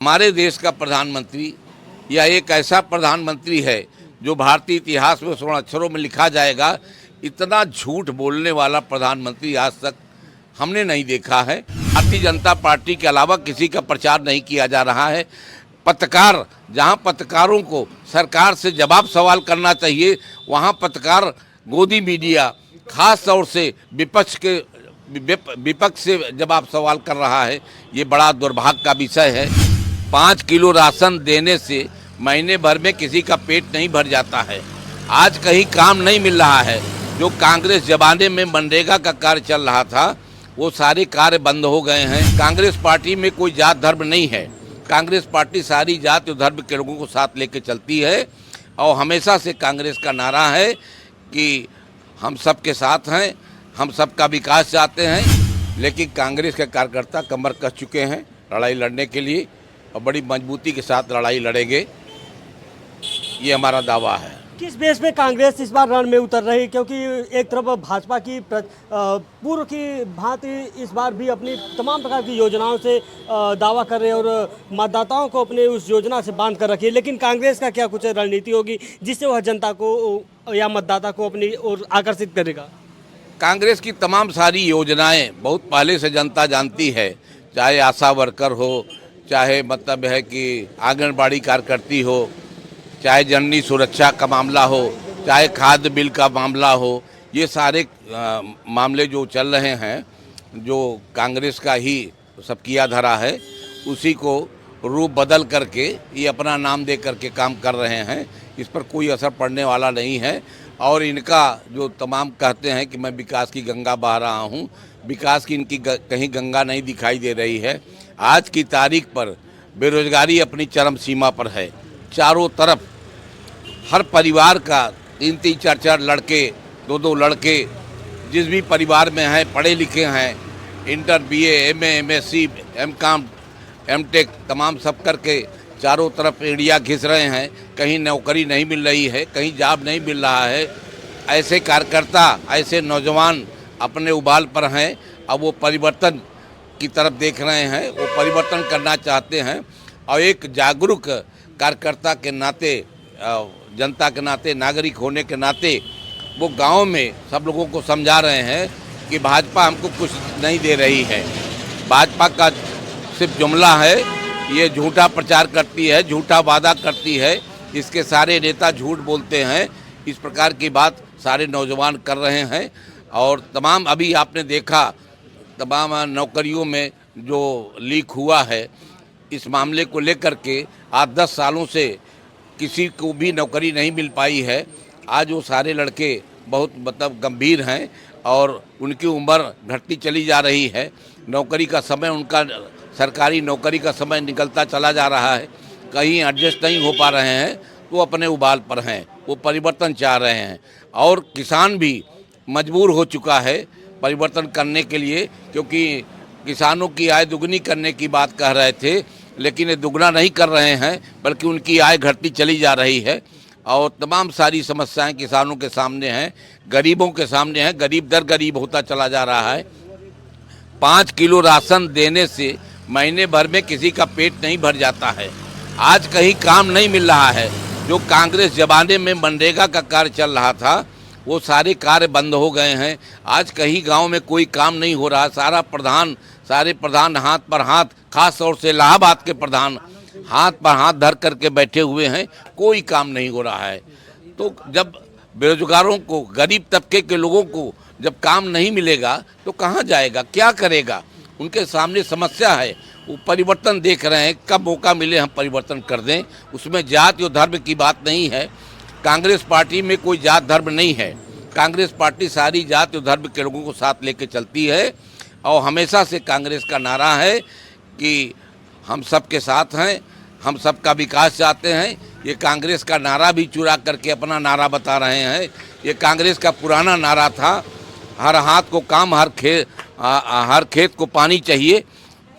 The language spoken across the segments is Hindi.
हमारे देश का प्रधानमंत्री या एक ऐसा प्रधानमंत्री है जो भारतीय इतिहास में स्वर्ण अक्षरों में लिखा जाएगा। इतना झूठ बोलने वाला प्रधानमंत्री आज तक हमने नहीं देखा है। भारतीय जनता पार्टी के अलावा किसी का प्रचार नहीं किया जा रहा है। पत्रकार, जहां पत्रकारों को सरकार से जवाब सवाल करना चाहिए, वहां पत्रकार गोदी मीडिया खास तौर से विपक्ष से जवाब सवाल कर रहा है। ये बड़ा दुर्भाग्य का विषय है। 5 किलो राशन देने से महीने भर में किसी का पेट नहीं भर जाता है। आज कहीं काम नहीं मिल रहा है। जो कांग्रेस जमाने में मनरेगा का कार्य चल रहा था, वो सारे कार्य बंद हो गए हैं। कांग्रेस पार्टी में कोई जात धर्म नहीं है। कांग्रेस पार्टी सारी जात और धर्म के लोगों को साथ लेके चलती है और हमेशा से कांग्रेस का नारा है कि हम सबके साथ हैं, हम सबका विकास चाहते हैं। लेकिन कांग्रेस के कार्यकर्ता कमर कस चुके हैं लड़ाई लड़ने के लिए और बड़ी मजबूती के साथ लड़ाई लड़ेंगे, ये हमारा दावा है। किस बेस पे कांग्रेस इस बार रण में उतर रही, क्योंकि एक तरफ भाजपा की पूर्व की भांति इस बार भी अपनी तमाम प्रकार की योजनाओं से दावा कर रहे हैं और मतदाताओं को अपने उस योजना से बांध कर रखी है, लेकिन कांग्रेस का क्या कुछ रणनीति होगी जिससे वह जनता को या मतदाता को अपनी ओर आकर्षित करेगा? कांग्रेस की तमाम सारी योजनाएं बहुत पहले से जनता जानती है। चाहे आशा वर्कर हो, चाहे मतलब है कि आंगनबाड़ी कार्यकर्ती हो, चाहे जननी सुरक्षा का मामला हो, चाहे खाद्य बिल का मामला हो, ये सारे मामले जो चल रहे हैं, जो कांग्रेस का ही सब किया धरा है, उसी को रूप बदल करके ये अपना नाम दे करके काम कर रहे हैं। इस पर कोई असर पड़ने वाला नहीं है। और इनका जो तमाम कहते हैं कि मैं विकास की गंगा बहा रहा हूँ, विकास की इनकी कहीं गंगा नहीं दिखाई दे रही है। आज की तारीख पर बेरोजगारी अपनी चरम सीमा पर है। चारों तरफ हर परिवार का 3-3, 4-4 लड़के, 2-2 लड़के जिस भी परिवार में हैं, पढ़े लिखे हैं, inter, BA, MA, MSc, MCom, MTech तमाम सब करके चारों तरफ एड़िया घिस रहे हैं। कहीं नौकरी नहीं मिल रही है, कहीं जॉब नहीं मिल रहा है। ऐसे कार्यकर्ता, ऐसे नौजवान अपने उबाल पर हैं। अब वो परिवर्तन की तरफ देख रहे हैं, वो परिवर्तन करना चाहते हैं और एक जागरूक कार्यकर्ता के नाते, जनता के नाते, नागरिक होने के नाते वो गांव में सब लोगों को समझा रहे हैं कि भाजपा हमको कुछ नहीं दे रही है। भाजपा का सिर्फ जुमला है, ये झूठा प्रचार करती है, झूठा वादा करती है, इसके सारे नेता झूठ बोलते हैं। इस प्रकार की बात सारे नौजवान कर रहे हैं। और तमाम अभी आपने देखा तमाम नौकरियों में जो लीक हुआ है, इस मामले को लेकर के आज 10 सालों से किसी को भी नौकरी नहीं मिल पाई है। आज वो सारे लड़के बहुत मतलब गंभीर हैं और उनकी उम्र घटती चली जा रही है। नौकरी का समय, उनका सरकारी नौकरी का समय निकलता चला जा रहा है। कहीं एडजस्ट नहीं हो पा रहे हैं, वो अपने उबाल पर हैं, वो परिवर्तन चाह रहे हैं। और किसान भी मजबूर हो चुका है परिवर्तन करने के लिए, क्योंकि किसानों की आय दुगनी करने की बात कह रहे थे, लेकिन ये दुगना नहीं कर रहे हैं, बल्कि उनकी आय घटती चली जा रही है। और तमाम सारी समस्याएं किसानों के सामने हैं, गरीबों के सामने हैं। गरीब दर गरीब होता चला जा रहा है। 5 किलो राशन देने से महीने भर में किसी का पेट नहीं भर जाता है। आज कहीं काम नहीं मिल रहा है। जो कांग्रेस जमाने में मनरेगा का कार्य चल रहा था, वो सारे कार्य बंद हो गए हैं। आज कहीं गांव में कोई काम नहीं हो रहा। सारे प्रधान हाथ पर हाथ, खास तौर से इलाहाबाद के प्रधान हाथ पर हाथ धर करके बैठे हुए हैं, कोई काम नहीं हो रहा है। तो जब बेरोजगारों को, गरीब तबके के लोगों को जब काम नहीं मिलेगा तो कहाँ जाएगा, क्या करेगा? उनके सामने समस्या है। वो परिवर्तन देख रहे हैं, कब मौका मिले हम परिवर्तन कर दें। उसमें जात और धर्म की बात नहीं है। कांग्रेस पार्टी में कोई जात धर्म नहीं है। कांग्रेस पार्टी सारी जात और धर्म के लोगों को साथ लेके चलती है और हमेशा से कांग्रेस का नारा है कि हम सबके साथ हैं, हम सबका विकास चाहते हैं। ये कांग्रेस का नारा भी चुरा करके अपना नारा बता रहे हैं। ये कांग्रेस का पुराना नारा था, हर हाथ को काम, हर खेत को पानी चाहिए।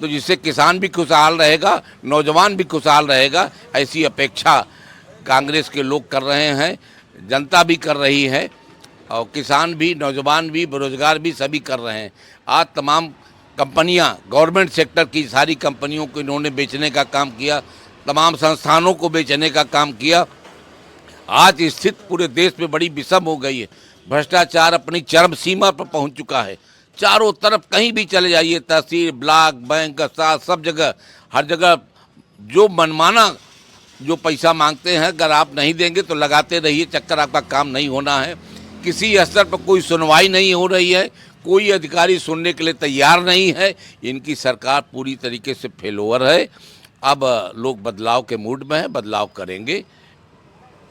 तो जिससे किसान भी खुशहाल रहेगा, नौजवान भी खुशहाल रहेगा, ऐसी अपेक्षा कांग्रेस के लोग कर रहे हैं, जनता भी कर रही है और किसान भी, नौजवान भी, बेरोजगार भी सभी कर रहे हैं। आज तमाम कंपनियां, गवर्नमेंट सेक्टर की सारी कंपनियों को इन्होंने बेचने का काम किया, तमाम संस्थानों को बेचने का काम किया। आज स्थिति पूरे देश में बड़ी विषम हो गई है। भ्रष्टाचार अपनी चरम सीमा पर पहुंच चुका है। चारों तरफ कहीं भी चले जाइए, तहसील, ब्लॉक, बैंक, सब जगह, हर जगह जो मनमाना जो पैसा मांगते हैं, अगर आप नहीं देंगे तो लगाते रहिए चक्कर, आपका काम नहीं होना है। किसी स्तर पर कोई सुनवाई नहीं हो रही है, कोई अधिकारी सुनने के लिए तैयार नहीं है। इनकी सरकार पूरी तरीके से फेलोवर है। अब लोग बदलाव के मूड में हैं, बदलाव करेंगे,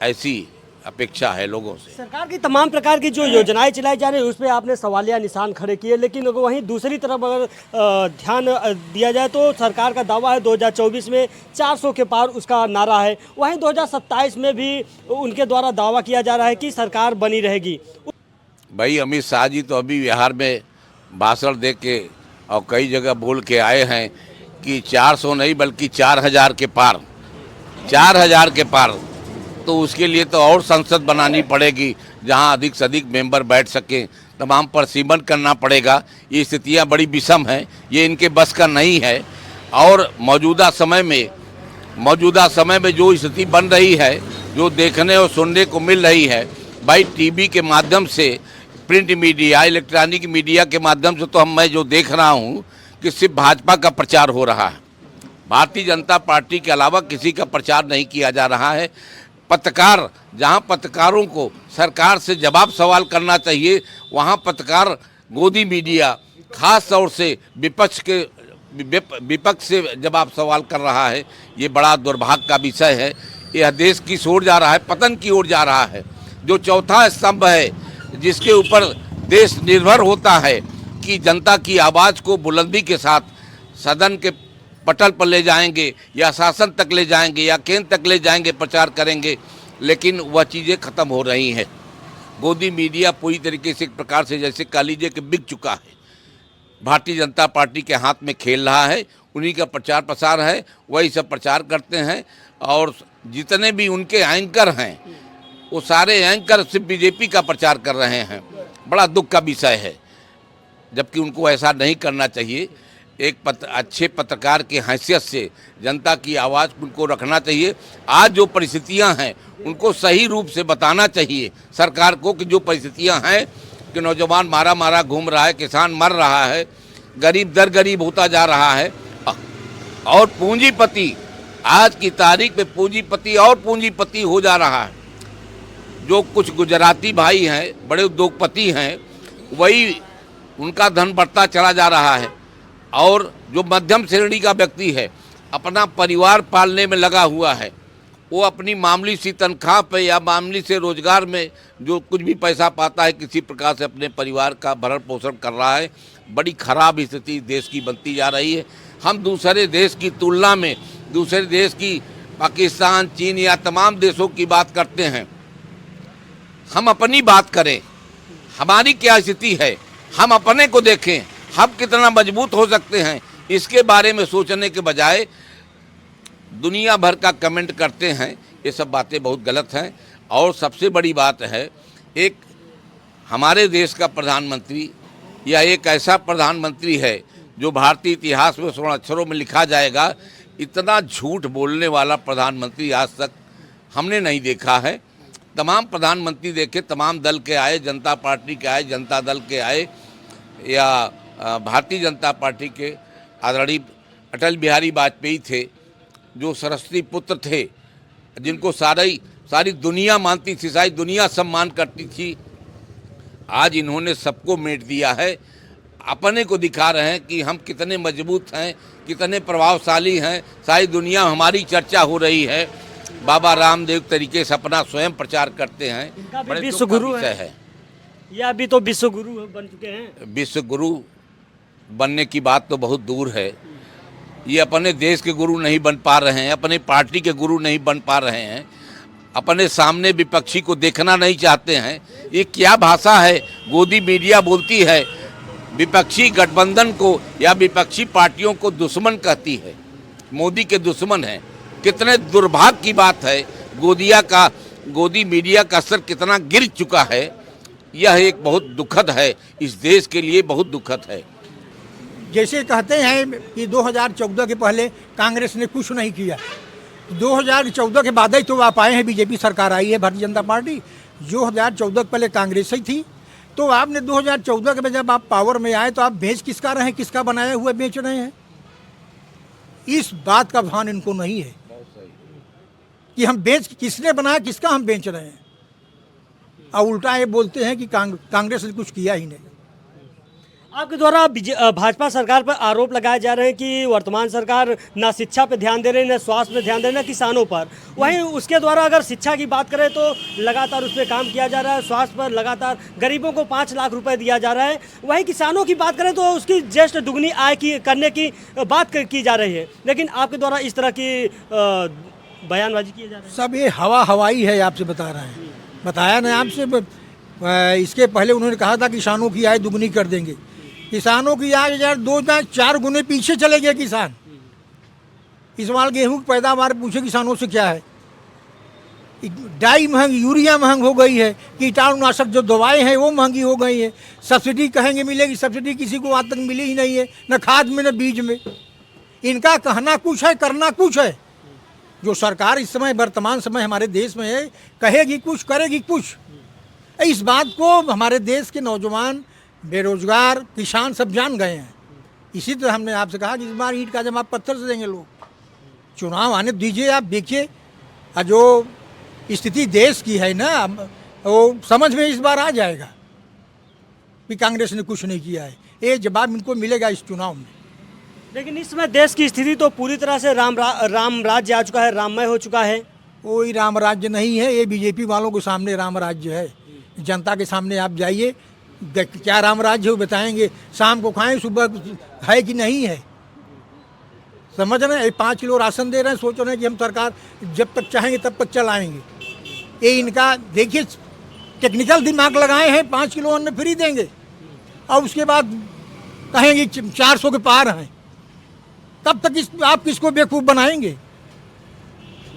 ऐसी अपेक्षा है लोगों से। सरकार की तमाम प्रकार की जो योजनाएं चलाई जा रही है उस पर आपने सवालिया निशान खड़े किए, लेकिन वहीं दूसरी तरफ अगर ध्यान दिया जाए तो सरकार का दावा है 2024 में 400 के पार उसका नारा है। वहीं 2027 में भी उनके द्वारा दावा किया जा रहा है कि सरकार बनी रहेगी। भाई अमित शाह जी तो अभी बिहार में भाषण दे के और कई जगह बोल के आए हैं कि 400 नहीं बल्कि 4000 के पार, 4000 के पार। तो उसके लिए तो और संसद बनानी पड़ेगी जहां अधिक से अधिक मेंबर बैठ सकें, तमाम पर सीमन करना पड़ेगा। ये स्थितियां बड़ी विषम हैं, ये इनके बस का नहीं है। और मौजूदा समय में जो स्थिति बन रही है, जो देखने और सुनने को मिल रही है, भाई टीवी के माध्यम से, प्रिंट मीडिया, इलेक्ट्रॉनिक मीडिया के माध्यम से तो मैं जो देख रहा हूँ कि सिर्फ भाजपा का प्रचार हो रहा है। भारतीय जनता पार्टी के अलावा किसी का प्रचार नहीं किया जा रहा है। पत्रकार, जहां पत्रकारों को सरकार से जवाब सवाल करना चाहिए, वहां पत्रकार गोदी मीडिया खास तौर से विपक्ष से जवाब सवाल कर रहा है। ये बड़ा दुर्भाग्य का विषय है। यह देश की ओर जा रहा है, पतन की ओर जा रहा है। जो चौथा स्तंभ है जिसके ऊपर देश निर्भर होता है कि जनता की आवाज़ को बुलंदी के साथ सदन के पटल पर ले जाएंगे या शासन तक ले जाएंगे या केंद्र तक ले जाएंगे, प्रचार करेंगे, लेकिन वह चीज़ें ख़त्म हो रही हैं। गोदी मीडिया पूरी तरीके से एक प्रकार से जैसे कह लीजिए कि बिक चुका है। भारतीय जनता पार्टी के हाथ में खेल रहा है, उन्हीं का प्रचार प्रसार है, वही सब प्रचार करते हैं। और जितने भी उनके एंकर हैं वो सारे एंकर सिर्फ बीजेपी का प्रचार कर रहे हैं। बड़ा दुख का विषय है, जबकि उनको ऐसा नहीं करना चाहिए। एक अच्छे पत्रकार की हैसियत से जनता की आवाज़ उनको रखना चाहिए। आज जो परिस्थितियां हैं उनको सही रूप से बताना चाहिए सरकार को कि जो परिस्थितियां हैं कि नौजवान मारा घूम रहा है, किसान मर रहा है, गरीब दर गरीब होता जा रहा है, और पूंजीपति आज की तारीख में पूंजीपति और पूंजीपति हो जा रहा है। जो कुछ गुजराती भाई हैं, बड़े उद्योगपति हैं, वही उनका धन बढ़ता चला जा रहा है। और जो मध्यम श्रेणी का व्यक्ति है, अपना परिवार पालने में लगा हुआ है, वो अपनी मामूली सी तनख्वाह पे या मामूली से रोजगार में जो कुछ भी पैसा पाता है, किसी प्रकार से अपने परिवार का भरण पोषण कर रहा है। बड़ी खराब स्थिति देश की बनती जा रही है। हम दूसरे देश की तुलना में, दूसरे देश की पाकिस्तान, चीन या तमाम देशों की बात करते हैं। हम अपनी बात करें, हमारी क्या स्थिति है, हम अपने को देखें, हम कितना मजबूत हो सकते हैं, इसके बारे में सोचने के बजाय दुनिया भर का कमेंट करते हैं। ये सब बातें बहुत गलत हैं। और सबसे बड़ी बात है, एक हमारे देश का प्रधानमंत्री या एक ऐसा प्रधानमंत्री है जो भारतीय इतिहास में स्वर्ण अक्षरों में लिखा जाएगा, इतना झूठ बोलने वाला प्रधानमंत्री आज तक हमने नहीं देखा है। तमाम प्रधानमंत्री देखे, तमाम दल के आए, जनता पार्टी के आए, जनता दल के आए, या भारतीय जनता पार्टी के आदरणीय अटल बिहारी वाजपेयी थे, जो सरस्वती पुत्र थे, जिनको सारी दुनिया मानती थी, सारी दुनिया सम्मान करती थी। आज इन्होंने सबको मेट दिया है। अपने को दिखा रहे हैं कि हम कितने मजबूत हैं, कितने प्रभावशाली हैं, सारी दुनिया हमारी चर्चा हो रही है। बाबा रामदेव तरीके से अपना स्वयं प्रचार करते हैं। बड़े विश्व गुरु है, ये अभी तो विश्व गुरु बन चुके हैं। विश्व गुरु बनने की बात तो बहुत दूर है। ये अपने देश के गुरु नहीं बन पा रहे हैं, अपने पार्टी के गुरु नहीं बन पा रहे हैं, अपने सामने विपक्षी को देखना नहीं चाहते हैं। ये क्या भाषा है गोदी मीडिया बोलती है, विपक्षी गठबंधन को या विपक्षी पार्टियों को दुश्मन कहती है, मोदी के दुश्मन हैं। कितने दुर्भाग्य की बात है। गोदी मीडिया का स्तर कितना गिर चुका है, यह एक बहुत दुखद है, इस देश के लिए बहुत दुखद है। जैसे कहते हैं कि 2014 के पहले कांग्रेस ने कुछ नहीं किया, 2014 के बाद ही तो आप आए हैं, बीजेपी सरकार आई है, भारतीय जनता पार्टी। 2014 के पहले कांग्रेस ही थी, तो आपने 2014 के बाद जब आप पावर में आए तो आप बेच किसका रहे हैं, किसका बनाया हुआ बेच रहे हैं? इस बात का भान इनको नहीं है कि हम बेच, किसने बनाया, किसका हम बेच रहे हैं। और उल्टा ये बोलते हैं कि कांग्रेस ने कुछ किया ही नहीं। आपके द्वारा भाजपा सरकार पर आरोप लगाए जा रहे हैं कि वर्तमान सरकार ना शिक्षा पे ध्यान दे रही है, ना स्वास्थ्य पे ध्यान दे रही है, ना किसानों पर। वहीं उसके द्वारा अगर शिक्षा की बात करें तो लगातार उस पर काम किया जा रहा है, स्वास्थ्य पर लगातार गरीबों को 5 लाख रुपए दिया जा रहा है। वहीं किसानों की बात करें तो उसकी जस्ट दुगनी आय की करने की बात की जा रही है, लेकिन आपके द्वारा इस तरह की बयानबाजी की जा रही है। सब ये हवाई है, आपसे बता रहे हैं, बताया ना आपसे। इसके पहले उन्होंने कहा था किसानों की आय दुगनी कर देंगे। किसानों की आय 2-4 गुने पीछे चले गए किसान। इस बार गेहूं की पैदावार पूछे किसानों से क्या है, डाई महंगी, यूरिया महंग हो गई है, कीटाणुनाशक जो दवाएं हैं वो महंगी हो गई है। सब्सिडी कहेंगे मिलेगी, सब्सिडी किसी को आज तक मिली ही नहीं है, न खाद में न बीज में। इनका कहना कुछ है, करना कुछ है। जो सरकार इस समय वर्तमान समय हमारे देश में है, कहेगी कुछ, करेगी कुछ। इस बात को हमारे देश के नौजवान, बेरोजगार, किसान सब जान गए हैं। इसी तरह हमने आपसे कहा कि इस बार ईंट का जवाब पत्थर से देंगे लोग। चुनाव आने दीजिए, आप देखिए जो स्थिति देश की है ना, वो समझ में इस बार आ जाएगा कि कांग्रेस ने कुछ नहीं किया है। ये जवाब इनको मिलेगा इस चुनाव में। लेकिन इस समय देश की स्थिति तो पूरी तरह से राम राज्य आ चुका है, राममय हो चुका है। कोई राम राज्य नहीं है, ये बीजेपी वालों के सामने राम राज्य है। जनता के सामने आप जाइए, क्या राम राज्य हो बताएंगे। शाम को खाएं, सुबह है कि नहीं है, समझ रहे हैं। 5 किलो राशन दे रहे हैं, सोच रहे हैं कि हम सरकार जब तक चाहेंगे तब तक चलाएंगे। ये इनका देखिए, टेक्निकल दिमाग लगाए हैं, 5 किलो अन्न फ्री देंगे और उसके बाद कहेंगे 400 के पार हैं। तब तक आप किसको बेवकूफ़ बनाएंगे?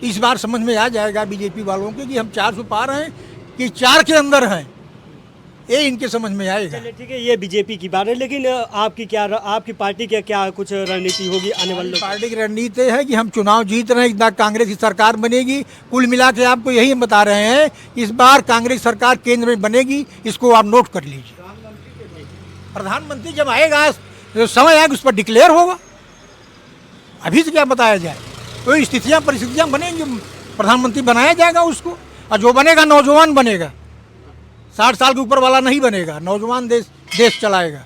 इस बार समझ में आ जाएगा बीजेपी वालों के कि हम 400 पार हैं कि 4 के अंदर हैं, ये इनके समझ में आएगा। चलिए ठीक है, ये बीजेपी की बात है, लेकिन आपकी पार्टी की क्या कुछ रणनीति होगी आने वाले? पार्टी की रणनीति है कि हम चुनाव जीत रहे हैं, इस बार कांग्रेस की सरकार बनेगी। कुल मिला के आपको यही हम बता रहे हैं, इस बार कांग्रेस सरकार केंद्र में बनेगी, इसको आप नोट कर लीजिए। प्रधानमंत्री जब आएगा, जो समय आएगा उस पर डिक्लेयर होगा। अभी से क्या बताया जाए, तो स्थितियाँ परिस्थितियाँ बनेंगी, प्रधानमंत्री बनाया जाएगा उसको। और जो बनेगा नौजवान बनेगा, 60 साल के ऊपर वाला नहीं बनेगा। नौजवान देश चलाएगा।